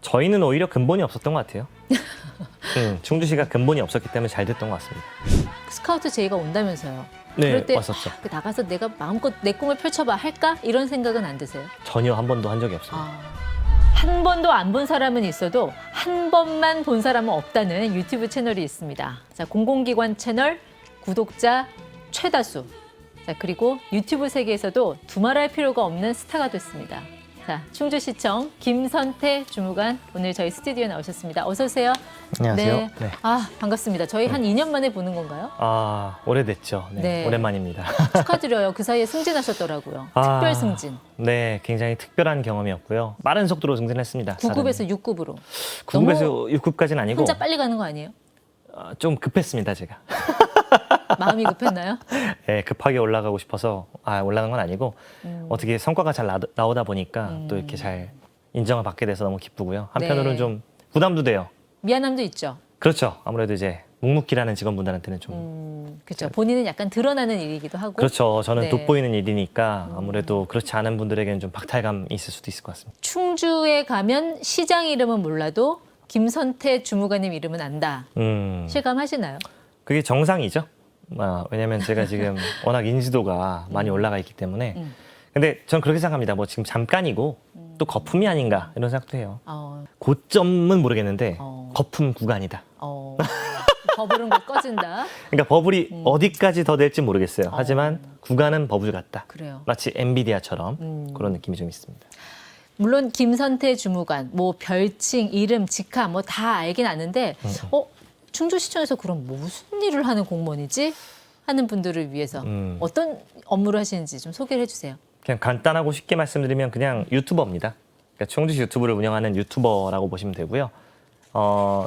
저희는 오히려 근본이 없었던 것 같아요. 충주시가 근본이 없었기 때문에 잘 됐던 것 같습니다. 스카우트 제의가 온다면서요. 네, 그럴 때 왔었죠. 나가서 내가 마음껏 내 꿈을 펼쳐봐 할까? 이런 생각은 안 드세요? 전혀 한 번도 한 적이 없습니다. 한 번도 안 본 사람은 있어도 한 번만 본 사람은 없다는 유튜브 채널이 있습니다. 자, 공공기관 채널 구독자 최다수. 자, 그리고 유튜브 세계에서도 두말할 필요가 없는 스타가 됐습니다. 자, 충주시청 김선태 주무관 오늘 저희 스튜디오에 나오셨습니다. 어서 오세요. 안녕하세요. 네. 네. 아, 반갑습니다. 저희 한 2년 만에 보는 건가요? 아, 오래됐죠. 네, 네. 오랜만입니다. 축하드려요. 그 사이에 승진하셨더라고요. 특별 승진. 네, 굉장히 특별한 경험이었고요. 빠른 속도로 승진했습니다. 9급에서 6급으로. 9급에서 6급까지는 아니고 혼자 빨리 가는 거 아니에요? 좀 급했습니다, 제가. 마음이 급했나요? 네, 급하게 올라가고 싶어서 올라간 건 아니고 어떻게 성과가 잘 나오다 보니까 또 이렇게 잘 인정을 받게 돼서 너무 기쁘고요. 한편으로는 네. 좀 부담도 돼요. 미안함도 있죠. 그렇죠. 아무래도 이제 묵묵히라는 직원분들한테는 좀 그렇죠. 본인은 약간 드러나는 일이기도 하고. 그렇죠. 저는 네. 돋보이는 일이니까 아무래도 그렇지 않은 분들에게는 좀 박탈감이 있을 수도 있을 것 같습니다. 충주에 가면 시장 이름은 몰라도 김선태 주무관님 이름은 안다. 실감하시나요? 그게 정상이죠. 왜냐하면 제가 지금 워낙 인지도가 많이 올라가 있기 때문에. 근데 전 그렇게 생각합니다. 뭐 지금 잠깐이고 또 거품이 아닌가 이런 생각도 해요. 고점은 모르겠는데 거품 구간이다. 버블은 곧 꺼진다. 그러니까 버블이 어디까지 더 될지 모르겠어요. 하지만 구간은 버블 같다. 그래요. 마치 엔비디아처럼 그런 느낌이 좀 있습니다. 물론 김선태 주무관, 뭐 별칭, 이름, 직함 뭐 다 알긴 아는데 충주시청에서 그럼 무슨 일을 하는 공무원이지? 하는 분들을 위해서 어떤 업무를 하시는지 좀 소개를 해주세요. 그냥 간단하고 쉽게 말씀드리면 그냥 유튜버입니다. 그러니까 충주시 유튜브를 운영하는 유튜버라고 보시면 되고요.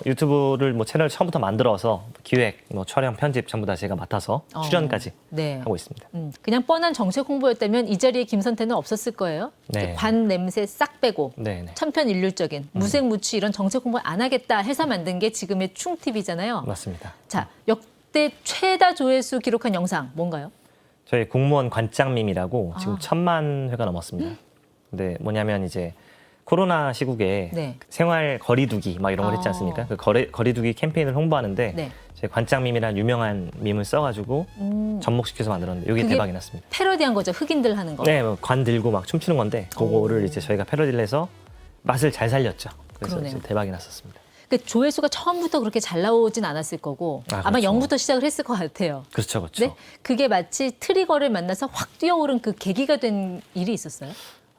유튜브를 뭐 채널 처음부터 만들어서 기획, 뭐 촬영, 편집 전부 다 제가 맡아서 출연까지 네. 하고 있습니다. 그냥 뻔한 정책 홍보였다면 이 자리에 김선태는 없었을 거예요. 네. 관 냄새 싹 빼고 네, 네. 천편일률적인 무색무취 이런 정책 홍보 안 하겠다 해서 만든 게 지금의 충TV잖아요. 맞습니다. 자, 역대 최다 조회수 기록한 영상 뭔가요? 저희 공무원 관장밈이라고 지금 1000만 회가 넘었습니다. 근데 뭐냐면 이제 코로나 시국에 네. 생활 거리두기 막 이런 걸 했지 않습니까? 그 거리두기 캠페인을 홍보하는데 네. 제 관장밈이라는 유명한 밈을 써가지고 접목시켜서 만들었는데 이게 그게 대박이 났습니다. 패러디한 거죠. 흑인들 하는 거. 네, 관 들고 막 춤추는 건데 그거를 이제 저희가 패러디를 해서 맛을 잘 살렸죠. 그래서 그러네요. 이제 대박이 났었습니다. 그 조회수가 처음부터 그렇게 잘 나오진 않았을 거고 아마 그렇죠. 0부터 시작을 했을 것 같아요. 그렇죠, 그렇죠. 네? 그게 마치 트리거를 만나서 확 뛰어오른 그 계기가 된 일이 있었어요?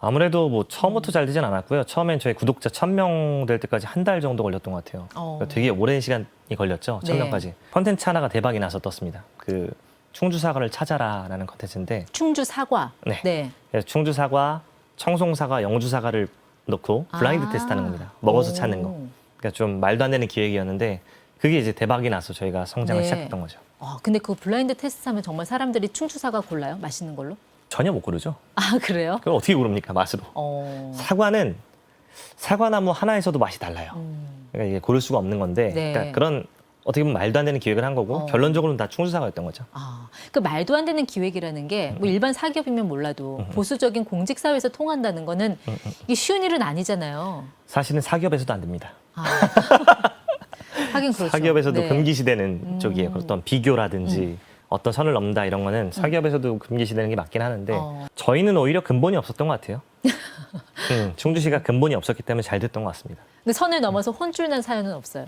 아무래도 뭐 처음부터 잘 되진 않았고요. 처음엔 저희 구독자 1000명 될 때까지 한 달 정도 걸렸던 것 같아요. 그러니까 되게 오랜 시간이 걸렸죠. 1000명까지. 컨텐츠 하나가 대박이 나서 떴습니다. 그 충주 사과를 찾아라라는 컨텐츠인데 충주 사과. 네. 그래서 충주 사과, 청송 사과, 영주 사과를 넣고 블라인드 테스트하는 겁니다. 먹어서 찾는 거. 그러니까 좀 말도 안 되는 기획이었는데 그게 이제 대박이 나서 저희가 성장을 네. 시작했던 거죠. 근데 그 블라인드 테스트 하면 정말 사람들이 충주 사과 골라요? 맛있는 걸로? 전혀 못 고르죠. 아, 그래요? 그걸 어떻게 고릅니까, 맛으로? 사과는 사과나무 하나에서도 맛이 달라요. 그러니까 이게 고를 수가 없는 건데 네. 그러니까 그런 어떻게 보면 말도 안 되는 기획을 한 거고 결론적으로는 다 충주 사과였던 거죠. 그 말도 안 되는 기획이라는 게 뭐 일반 사기업이면 몰라도 보수적인 공직사회에서 통한다는 거는 이게 쉬운 일은 아니잖아요. 사실은 사기업에서도 안 됩니다. 하긴 그렇죠. 사기업에서도 네. 금기시되는 쪽이에요. 어떤 비교라든지 어떤 선을 넘는다 이런 거는 사기업에서도 금기시되는 게 맞긴 하는데 저희는 오히려 근본이 없었던 것 같아요. 충주시가 근본이 없었기 때문에 잘 됐던 것 같습니다. 근데 선을 넘어서 혼쭐 난 사연은 없어요.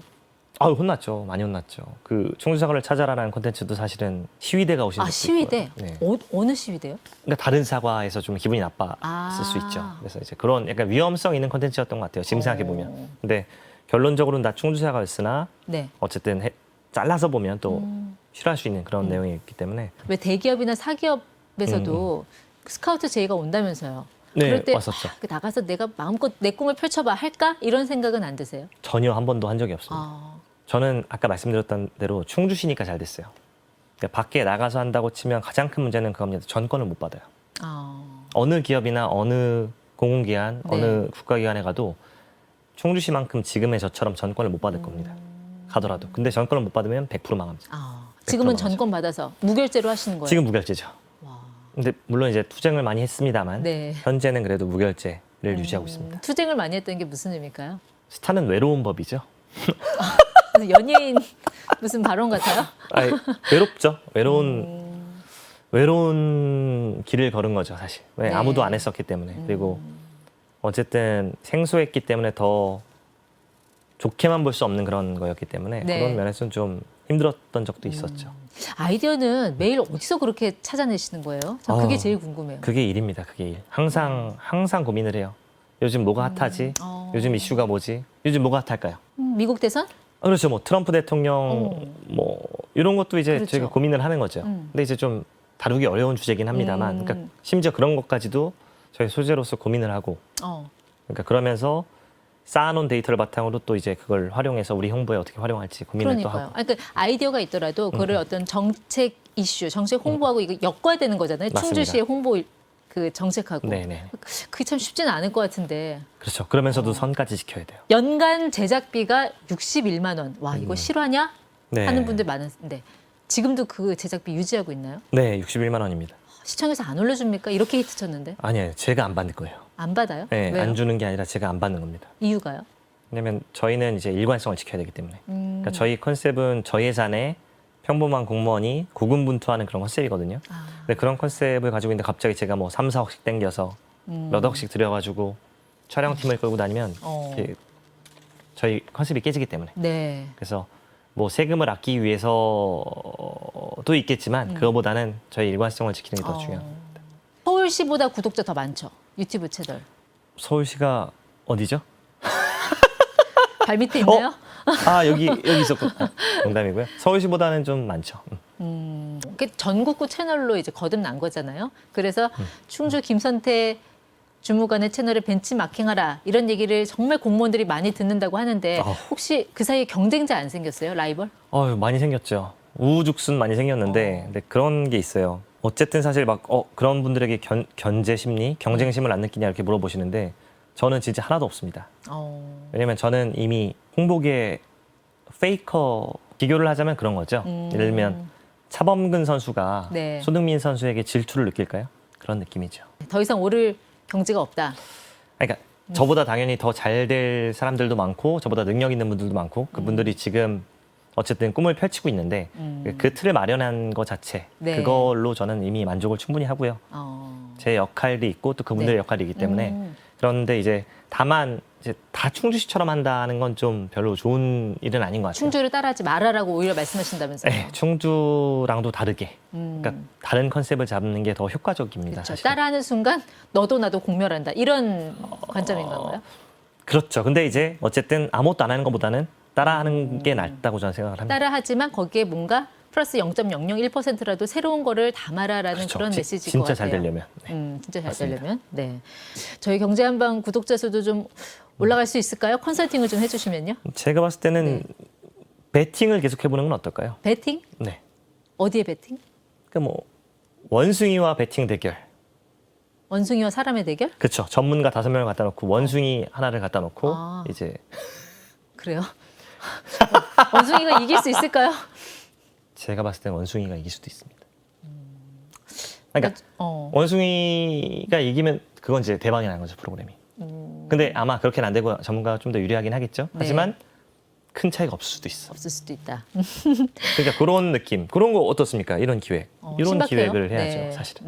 혼났죠. 많이 혼났죠. 그 충주 사과를 찾아라라는 콘텐츠도 사실은 시위대가 오신 적도 시위대? 있고요. 네. 어느 시위대요? 그러니까 다른 사과에서 좀 기분이 나빴을 수 있죠. 그래서 이제 그런 약간 위험성 있는 콘텐츠였던 것 같아요. 지금 생각해 보면. 근데 결론적으로는 다 충주 사과였으나 네. 어쨌든 잘라서 보면 또 싫어할 수 있는 그런 내용이었기 때문에. 왜 대기업이나 사기업에서도 스카우트 제의가 온다면서요? 네, 그럴 때 왔었죠. 나가서 내가 마음껏 내 꿈을 펼쳐봐 할까? 이런 생각은 안 드세요? 전혀 한 번도 한 적이 없습니다. 저는 아까 말씀드렸던 대로 충주시니까 잘 됐어요. 그러니까 밖에 나가서 한다고 치면 가장 큰 문제는 그겁니다. 전권을 못 받아요. 어느 기업이나 어느 공공기관, 네. 어느 국가기관에 가도 충주시만큼 지금의 저처럼 전권을 못 받을 겁니다. 가더라도. 근데 전권을 못 받으면 100% 망합니다. 지금은 100% 전권 받아서 무결제로 하시는 거예요? 지금 무결제죠. 근데 물론 이제 투쟁을 많이 했습니다만 네. 현재는 그래도 무결제를 유지하고 있습니다. 투쟁을 많이 했던 게 무슨 의미일까요? 스타는 외로운 법이죠. 무슨 연예인 무슨 발언 같아요? 아니, 외롭죠. 외로운 길을 걸은 거죠, 사실. 왜? 네. 아무도 안 했었기 때문에. 그리고 어쨌든 생소했기 때문에 더 좋게만 볼 수 없는 그런 거였기 때문에 네. 그런 면에서는 좀 힘들었던 적도 있었죠. 아이디어는 매일 어디서 그렇게 찾아내시는 거예요? 전 그게 제일 궁금해요. 그게 일입니다. 그게 일. 항상 고민을 해요. 요즘 뭐가 핫하지? 요즘 이슈가 뭐지? 요즘 뭐가 핫할까요? 미국 대선? 그렇죠. 뭐 트럼프 대통령 뭐 이런 것도 이제 그렇죠. 제가 고민을 하는 거죠. 근데 이제 좀 다루기 어려운 주제긴 합니다만, 그러니까 심지어 그런 것까지도 저희 소재로서 고민을 하고, 그러니까 그러면서 쌓아놓은 데이터를 바탕으로 또 이제 그걸 활용해서 우리 홍보에 어떻게 활용할지 고민을 또 그러니까요. 하고. 그러니까 아이디어가 있더라도 그거를 어떤 정책 이슈, 정책 홍보하고 이거 엮어야 되는 거잖아요. 맞습니다. 충주시의 홍보 그 정책하고. 네네. 그게 참 쉽지는 않을 것 같은데. 그렇죠. 그러면서도 선까지 지켜야 돼요. 연간 제작비가 61만 원. 와, 이거 실화냐? 네. 하는 분들 많은데 지금도 그 제작비 유지하고 있나요? 네, 61만 원입니다. 시청에서 안 올려줍니까? 이렇게 히트 쳤는데. 아니에요. 제가 안 받을 거예요. 안 받아요? 네, 왜요? 안 주는 게 아니라 제가 안 받는 겁니다. 이유가요? 왜냐면 저희는 이제 일관성을 지켜야 되기 때문에. 그러니까 저희 컨셉은 저예산에 평범한 공무원이 고군분투하는 그런 컨셉이거든요. 근데 그런 컨셉을 가지고 있는데 갑자기 제가 뭐 3, 4억씩 땡겨서 몇 억씩 들여가지고 촬영팀을 끌고 다니면 이렇게 저희 컨셉이 깨지기 때문에. 네. 그래서 뭐 세금을 아끼기 위해서도 있겠지만 그거보다는 저희 일관성을 지키는 게 더 중요합니다. 서울시보다 구독자 더 많죠? 유튜브 채널. 서울시가 어디죠? 발 밑에 있나요? 아 여기 있었구나. 농담이고요. 서울시보다는 좀 많죠. 그게 전국구 채널로 이제 거듭난 거잖아요. 그래서 충주 김선태 주무관의 채널에 벤치마킹하라 이런 얘기를 정말 공무원들이 많이 듣는다고 하는데 혹시 그 사이에 경쟁자 안 생겼어요? 라이벌? 많이 생겼죠. 우후죽순 많이 생겼는데 근데 그런 게 있어요. 어쨌든 사실 막 그런 분들에게 견제 심리, 경쟁심을 안 느끼냐 이렇게 물어보시는데 저는 진짜 하나도 없습니다. 왜냐면 저는 이미 홍보계 페이커 비교를 하자면 그런 거죠. 예를 들면 차범근 선수가 네. 손흥민 선수에게 질투를 느낄까요? 그런 느낌이죠. 더 이상 오를 경지가 없다. 그러니까 저보다 당연히 더 잘 될 사람들도 많고 저보다 능력 있는 분들도 많고 그분들이 지금 어쨌든 꿈을 펼치고 있는데 그 틀을 마련한 것 자체 네. 그걸로 저는 이미 만족을 충분히 하고요. 제 역할이 있고 또 그분들의 네. 역할이 있기 때문에 그런데 이제 다만 이제 다 충주시처럼 한다는 건 좀 별로 좋은 일은 아닌 것 같아요. 충주를 따라하지 말아라고 오히려 말씀하신다면서요? 네, 충주랑도 다르게 그러니까 다른 컨셉을 잡는 게 더 효과적입니다. 그렇죠. 사실. 따라하는 순간 너도 나도 공멸한다. 이런 관점인 건가요? 그렇죠. 근데 이제 어쨌든 아무것도 안 하는 것보다는 따라하는 게 낫다고 저는 생각을 합니다. 따라하지만 거기에 뭔가 플러스 0.001%라도 새로운 거를 담아라라는 그렇죠. 그런 메시지일 것 진짜 같아요. 잘 되려면. 네. 진짜 잘 맞습니다. 되려면. 네. 저희 경제한방 구독자 수도 좀 올라갈 수 있을까요? 컨설팅을 좀 해주시면요. 제가 봤을 때는 배팅을 계속 해보는 건 어떨까요? 배팅? 네. 어디에 배팅? 그러니까 뭐 원숭이와 배팅 대결. 원숭이와 사람의 대결? 그렇죠. 전문가 5명을 갖다 놓고 원숭이 하나를 갖다 놓고 이제 그래요? 원숭이가 이길 수 있을까요? 제가 봤을 때는 원숭이가 이길 수도 있습니다. 그러니까 어. 원숭이가 이기면 그건 이제 대박이 나는 거죠, 프로그램이. 근데 아마 그렇게는 안 되고 전문가가 좀 더 유리하긴 하겠죠. 네. 하지만 큰 차이가 없을 수도 있어. 없을 수도 있다. 그러니까 그런 느낌, 그런 거 어떻습니까? 이런 기획, 이런 신박해요. 기획을 해야죠, 네. 사실은.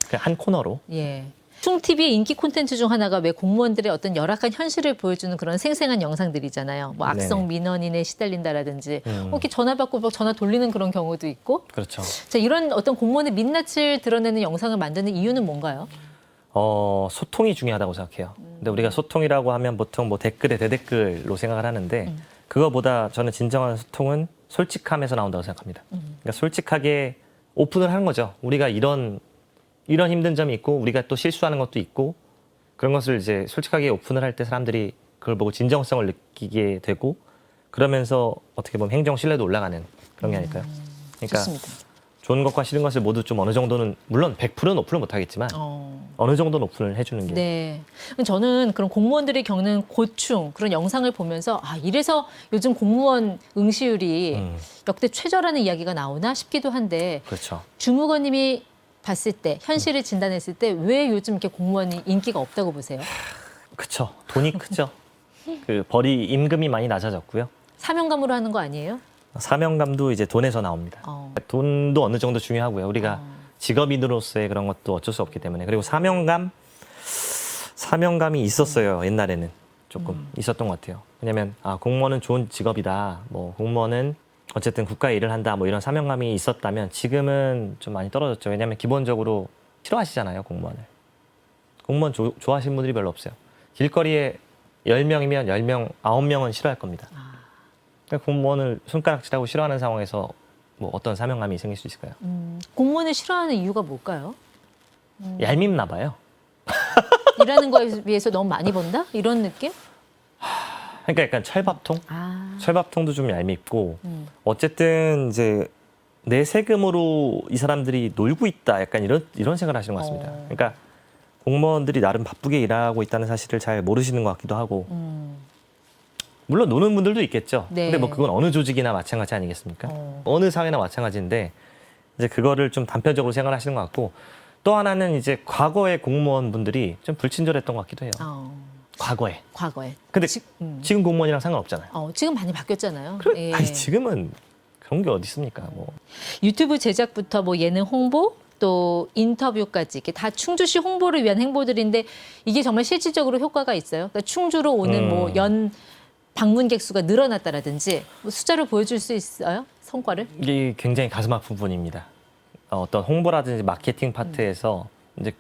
그냥 한 코너로. 예. 충TV의 인기 콘텐츠 중 하나가 왜 공무원들의 어떤 열악한 현실을 보여주는 그런 생생한 영상들이잖아요. 뭐 악성 민원인에 시달린다라든지 이렇게 전화 받고 막 전화 돌리는 그런 경우도 있고. 그렇죠. 자, 이런 어떤 공무원의 민낯을 드러내는 영상을 만드는 이유는 뭔가요? 소통이 중요하다고 생각해요. 근데 우리가 소통이라고 하면 보통 뭐 댓글에 대댓글로 생각을 하는데 그거보다 저는 진정한 소통은 솔직함에서 나온다고 생각합니다. 그러니까 솔직하게 오픈을 하는 거죠. 우리가 이런 힘든 점이 있고 우리가 또 실수하는 것도 있고 그런 것을 이제 솔직하게 오픈을 할 때 사람들이 그걸 보고 진정성을 느끼게 되고 그러면서 어떻게 보면 행정 신뢰도 올라가는 그런 게 아닐까요? 그러니까 좋습니다. 좋은 것과 싫은 것을 모두 좀 어느 정도는 물론 100%는 오픈을 못 하겠지만 어느 정도는 오픈을 해주는 게 네. 저는 그런 공무원들이 겪는 고충 그런 영상을 보면서 이래서 요즘 공무원 응시율이 역대 최저라는 이야기가 나오나 싶기도 한데 그렇죠. 주무관님이 봤을 때 현실을 진단했을 때 왜 요즘 이렇게 공무원이 인기가 없다고 보세요? 그렇죠. 돈이 크죠. 그 벌이 임금이 많이 낮아졌고요. 사명감으로 하는 거 아니에요? 사명감도 이제 돈에서 나옵니다. 돈도 어느 정도 중요하고요. 우리가 직업인으로서의 그런 것도 어쩔 수 없기 때문에. 그리고 사명감이 있었어요. 옛날에는 조금 있었던 것 같아요. 왜냐하면 공무원은 좋은 직업이다. 뭐 공무원은 어쨌든 국가에 일을 한다. 뭐 이런 사명감이 있었다면 지금은 좀 많이 떨어졌죠. 왜냐하면 기본적으로 싫어하시잖아요. 공무원을. 공무원 좋아하시는 분들이 별로 없어요. 길거리에 10명이면 10명, 9명은 싫어할 겁니다. 그러니까 공무원을 손가락질하고 싫어하는 상황에서 뭐 어떤 사명감이 생길 수 있을까요? 공무원을 싫어하는 이유가 뭘까요? 얄밉나 봐요. 일하는 거에 비해서 너무 많이 번다? 이런 느낌? 그러니까 약간 철밥통? 철밥통도 좀 얄밉고 어쨌든 이제 내 세금으로 이 사람들이 놀고 있다. 약간 이런 생각을 하시는 것 같습니다. 그러니까 공무원들이 나름 바쁘게 일하고 있다는 사실을 잘 모르시는 것 같기도 하고 물론 노는 분들도 있겠죠. 네. 근데 뭐 그건 어느 조직이나 마찬가지 아니겠습니까? 어느 사회나 마찬가지인데 이제 그거를 좀 단편적으로 생각하시는 것 같고 또 하나는 이제 과거의 공무원분들이 좀 불친절했던 것 같기도 해요. 과거에. 근데 지금 공무원이랑 상관없잖아요. 지금 많이 바뀌었잖아요. 그래? 아니, 지금은 그런 게 어디 있습니까? 뭐. 유튜브 제작부터 뭐 예능 홍보 또 인터뷰까지 이게 다 충주시 홍보를 위한 행보들인데 이게 정말 실질적으로 효과가 있어요. 그러니까 충주로 오는 뭐 연 방문객 수가 늘어났다라든지 뭐 숫자로 보여줄 수 있어요? 성과를? 이게 굉장히 가슴 아픈 부분입니다. 어떤 홍보라든지 마케팅 파트에서 이제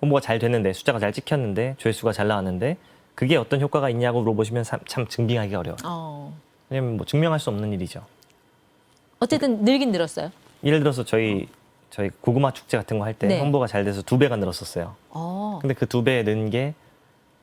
홍보가 잘 됐는데 숫자가 잘 찍혔는데 조회수가 잘 나왔는데 그게 어떤 효과가 있냐고 물어보시면 참 증빙하기가 어려워요. 왜냐면 뭐 증명할 수 없는 일이죠. 어쨌든 늘긴 늘었어요. 예를 들어서 저희 고구마 축제 같은 거 할 때 네. 홍보가 잘 돼서 2배가 늘었었어요. 근데 그 2배 는 게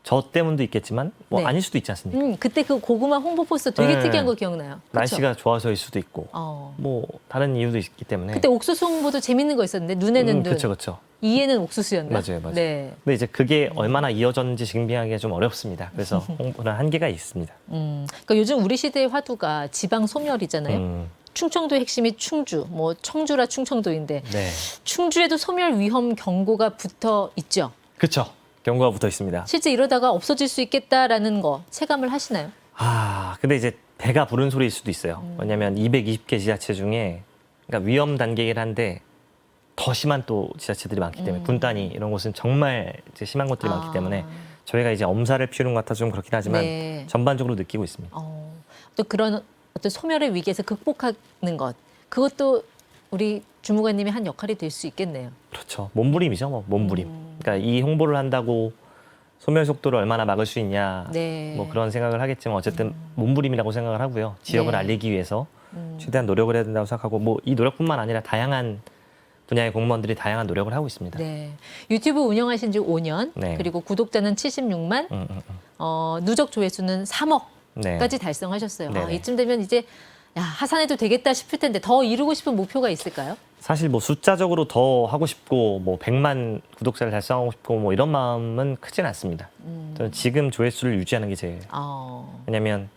저 때문도 있겠지만 뭐 네. 아닐 수도 있지 않습니까? 그때 그 고구마 홍보 포스터 되게 네. 특이한 거 기억나요. 그쵸? 날씨가 좋아서일 수도 있고 뭐 다른 이유도 있기 때문에. 그때 옥수수 홍보도 재밌는 거 있었는데 눈에는 눈, 그렇죠. 이에는 옥수수였나? 맞아요. 네. 근데 이제 그게 얼마나 이어졌는지 증빙하기가 좀 어렵습니다. 그래서 홍보는 한계가 있습니다. 그러니까 요즘 우리 시대의 화두가 지방 소멸이잖아요. 충청도의 핵심이 충주, 뭐 청주라 충청도인데 네. 충주에도 소멸 위험 경고가 붙어 있죠. 그렇죠. 경고가 붙어 있습니다. 실제 이러다가 없어질 수 있겠다라는 거 체감을 하시나요? 근데 이제 배가 부른 소리일 수도 있어요. 왜냐하면 220개 지자체 중에 그러니까 위험 단계이긴 한데 더 심한 또 지자체들이 많기 때문에 분단위 이런 곳은 정말 이제 심한 곳들이 많기 때문에 저희가 이제 엄살을 피우는 것 같아서 좀 그렇긴 하지만 네. 전반적으로 느끼고 있습니다. 또 그런 어떤 소멸의 위기에서 극복하는 것, 그것도 우리 주무관님이 한 역할이 될 수 있겠네요. 그렇죠. 몸부림이죠, 뭐 몸부림. 그러니까 이 홍보를 한다고 소멸 속도를 얼마나 막을 수 있냐, 네. 뭐 그런 생각을 하겠지만 어쨌든 몸부림이라고 생각을 하고요. 지역을 네. 알리기 위해서 최대한 노력을 해야 된다고 생각하고 뭐 이 노력뿐만 아니라 다양한 분야의 공무원들이 다양한 노력을 하고 있습니다. 네. 유튜브 운영하신 지 5년, 네. 그리고 구독자는 76만, 누적 조회수는 3억까지 네. 달성하셨어요. 네네. 이쯤 되면 이제 하산해도 되겠다 싶을 텐데 더 이루고 싶은 목표가 있을까요? 사실 뭐 숫자적으로 더 하고 싶고 뭐 100만 구독자를 달성하고 싶고 뭐 이런 마음은 크진 않습니다. 저는 지금 조회수를 유지하는 게 제일. 왜냐하면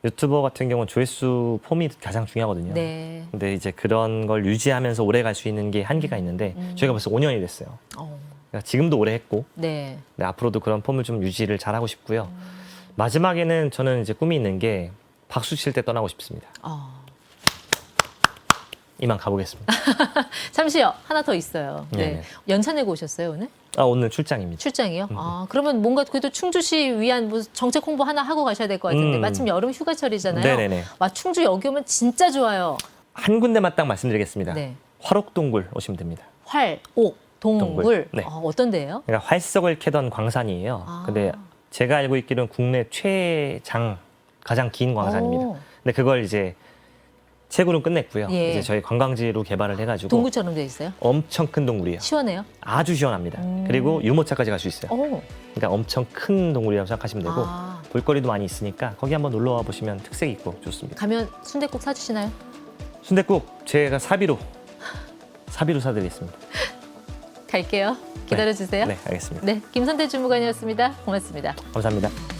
유튜버 같은 경우는 조회수 폼이 가장 중요하거든요. 네. 근데 이제 그런 걸 유지하면서 오래 갈 수 있는 게 한계가 있는데 저희가 벌써 5년이 됐어요. 그러니까 지금도 오래 했고 네. 네, 앞으로도 그런 폼을 좀 유지를 잘 하고 싶고요. 마지막에는 저는 이제 꿈이 있는 게 박수 칠 때 떠나고 싶습니다. 이만 가보겠습니다. 잠시요. 하나 더 있어요. 네. 네네. 연차 내고 오셨어요, 오늘? 오늘 출장입니다. 출장이요? 그러면 뭔가 그래도 충주시 위한 뭐 정책 홍보 하나 하고 가셔야 될 것 같은데 마침 여름 휴가철이잖아요. 네네네. 와, 충주 여기 오면 진짜 좋아요. 한 군데만 딱 말씀드리겠습니다. 네. 화록동굴 오시면 됩니다. 활옥 동굴. 네. 어떤 데예요? 그러니까 활석을 캐던 광산이에요. 근데 제가 알고 있기로는 국내 가장 긴 광산입니다. 근데 그걸 이제 채굴은 끝냈고요. 예. 이제 저희 관광지로 개발을 해가지고 동굴처럼 돼 있어요? 엄청 큰 동굴이에요. 시원해요? 아주 시원합니다. 그리고 유모차까지 갈 수 있어요. 오. 그러니까 엄청 큰 동굴이라고 생각하시면 되고 볼거리도 많이 있으니까 거기 한번 놀러 와 보시면 특색 있고 좋습니다. 가면 순댓국 사주시나요? 순댓국 제가 사비로 사드리겠습니다. 갈게요. 기다려주세요. 네, 알겠습니다. 네, 김선태 주무관이었습니다. 고맙습니다. 감사합니다.